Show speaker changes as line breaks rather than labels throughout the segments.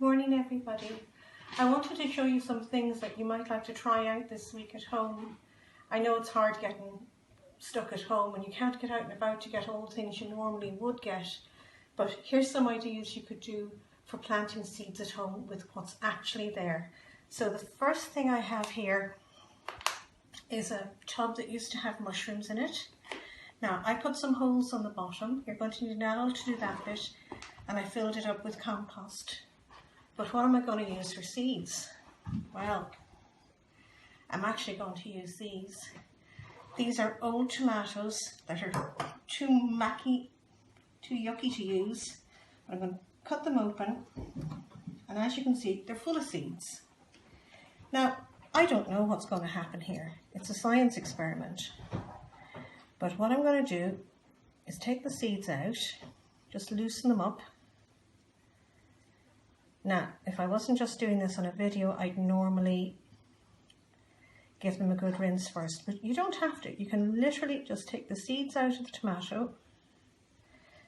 Morning everybody. I wanted to show you some things that you might like to try out this week at home. I know it's hard getting stuck at home and you can't get out and about to get all the things you normally would get, but here's some ideas you could do for planting seeds at home with what's actually there. So the first thing I have here is a tub that used to have mushrooms in it. Now I put some holes on the bottom. You're going to need an awl to do that bit, and I filled it up with compost. But what am I going to use for seeds? Well, I'm actually going to use these. These are old tomatoes that are too yucky to use. I'm going to cut them open, and as you can see, they're full of seeds. Now, I don't know what's going to happen here. It's a science experiment. But what I'm going to do is take the seeds out, just loosen them up. Now, if I wasn't just doing this on a video, I'd normally give them a good rinse first, but you don't have to. You can literally just take the seeds out of the tomato,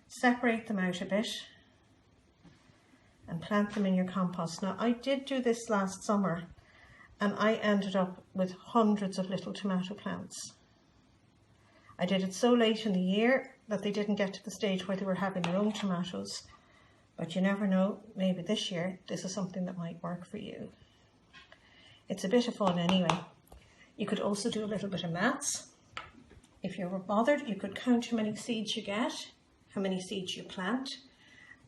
separate them out a bit, and plant them in your compost. Now, I did do this last summer, and I ended up with hundreds of little tomato plants. I did it so late in the year that they didn't get to the stage where they were having their own tomatoes. But you never know, maybe this year this is something that might work for you. It's a bit of fun anyway. You could also do a little bit of maths. If you were bothered, you could count how many seeds you get, how many seeds you plant,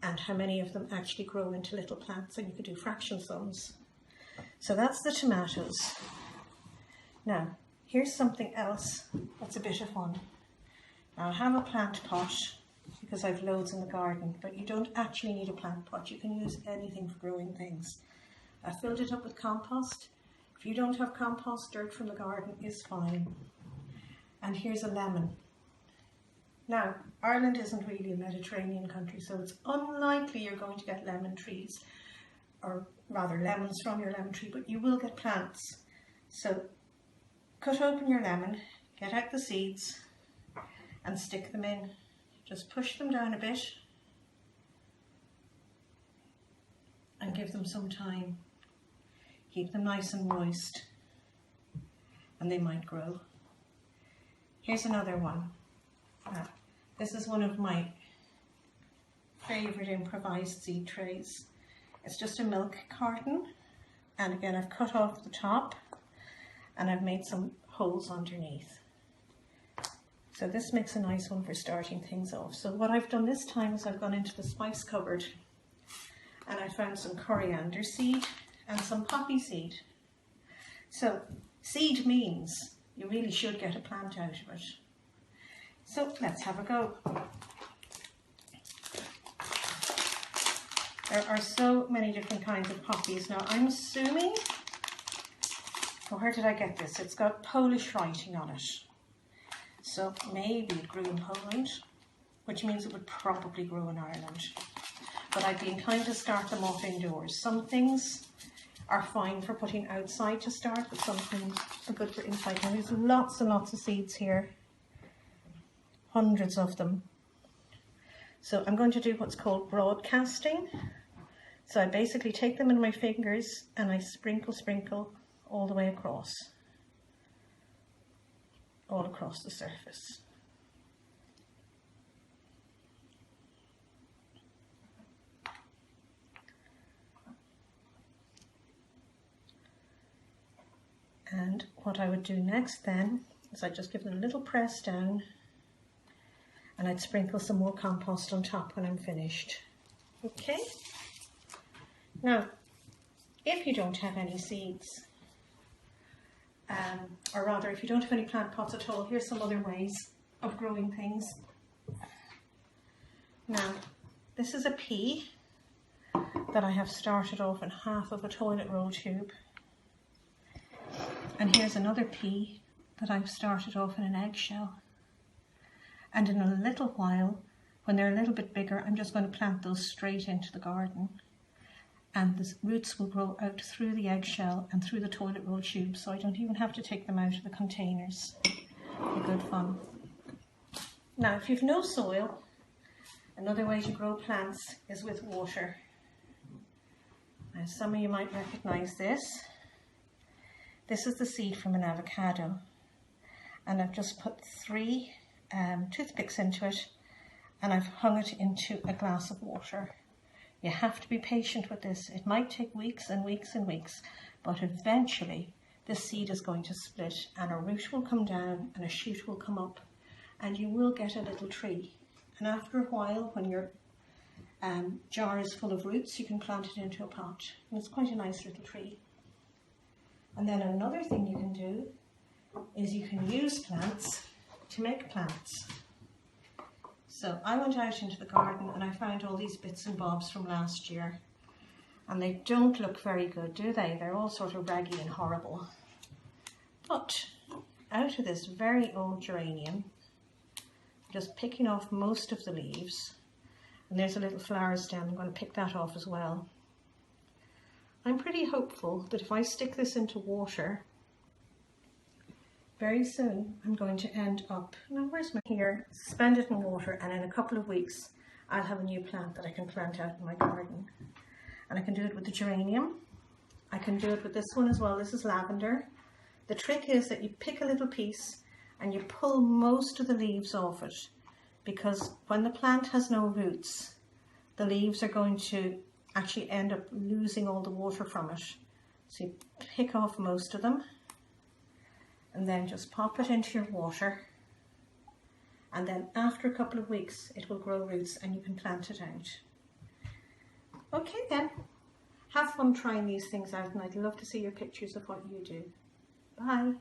and how many of them actually grow into little plants, and you could do fraction sums. So that's the tomatoes. Now, here's something else that's a bit of fun. Now I have a plant pot, because I've loads in the garden, but you don't actually need a plant pot. You can use anything for growing things. I filled it up with compost. If you don't have compost, dirt from the garden is fine. And here's a lemon. Now, Ireland isn't really a Mediterranean country, so it's unlikely you're going to get lemon trees, or rather lemons from your lemon tree, but you will get plants. So cut open your lemon, get out the seeds, and stick them in. Just push them down a bit and give them some time. Keep them nice and moist and they might grow. Here's another one. This is one of my favourite improvised seed trays. It's just a milk carton, and again I've cut off the top and I've made some holes underneath. So this makes a nice one for starting things off. So what I've done this time is I've gone into the spice cupboard and I found some coriander seed and some poppy seed. So seed means you really should get a plant out of it. So let's have a go. There are so many different kinds of poppies. Now I'm assuming, where did I get this? It's got Polish writing on it. So maybe it grew in Poland, which means it would probably grow in Ireland. But I'd be inclined to start them off indoors. Some things are fine for putting outside to start, but some things are good for inside. Now there's lots and lots of seeds here, hundreds of them. So I'm going to do what's called broadcasting. So I basically take them in my fingers and I sprinkle all the way across. All across the surface. And what I would do next then is I'd just give it a little press down and I'd sprinkle some more compost on top when I'm finished. Okay? Now, if you don't have any seeds, or rather, if you don't have any plant pots at all, here's some other ways of growing things. Now, this is a pea that I have started off in half of a toilet roll tube. And here's another pea that I've started off in an eggshell. And in a little while, when they're a little bit bigger, I'm just going to plant those straight into the garden. And the roots will grow out through the eggshell and through the toilet roll tube, so I don't even have to take them out of the containers. They're good fun. Now, if you've no soil, another way to grow plants is with water. Now, some of you might recognise this. This is the seed from an avocado, and I've just put 3 toothpicks into it, and I've hung it into a glass of water. You have to be patient with this. It might take weeks and weeks and weeks, but eventually this seed is going to split and a root will come down and a shoot will come up, and you will get a little tree. And after a while, when your jar is full of roots, you can plant it into a pot, and it's quite a nice little tree. And then another thing you can do is you can use plants to make plants. So I went out into the garden and I found all these bits and bobs from last year, and they don't look very good, do they? They're all sort of raggy and horrible. But out of this very old geranium, just picking off most of the leaves, and there's a little flower stem, I'm going to pick that off as well. I'm pretty hopeful that if I stick this into water, very soon I'm going to end up, now where's my here, suspend it in water, and in a couple of weeks I'll have a new plant that I can plant out in my garden. And I can do it with the geranium. I can do it with this one as well. This is lavender. The trick is that you pick a little piece and you pull most of the leaves off it, because when the plant has no roots, the leaves are going to actually end up losing all the water from it. So you pick off most of them and then just pop it into your water, and then after a couple of weeks it will grow roots and you can plant it out. Okay then, have fun trying these things out, and I'd love to see your pictures of what you do. Bye.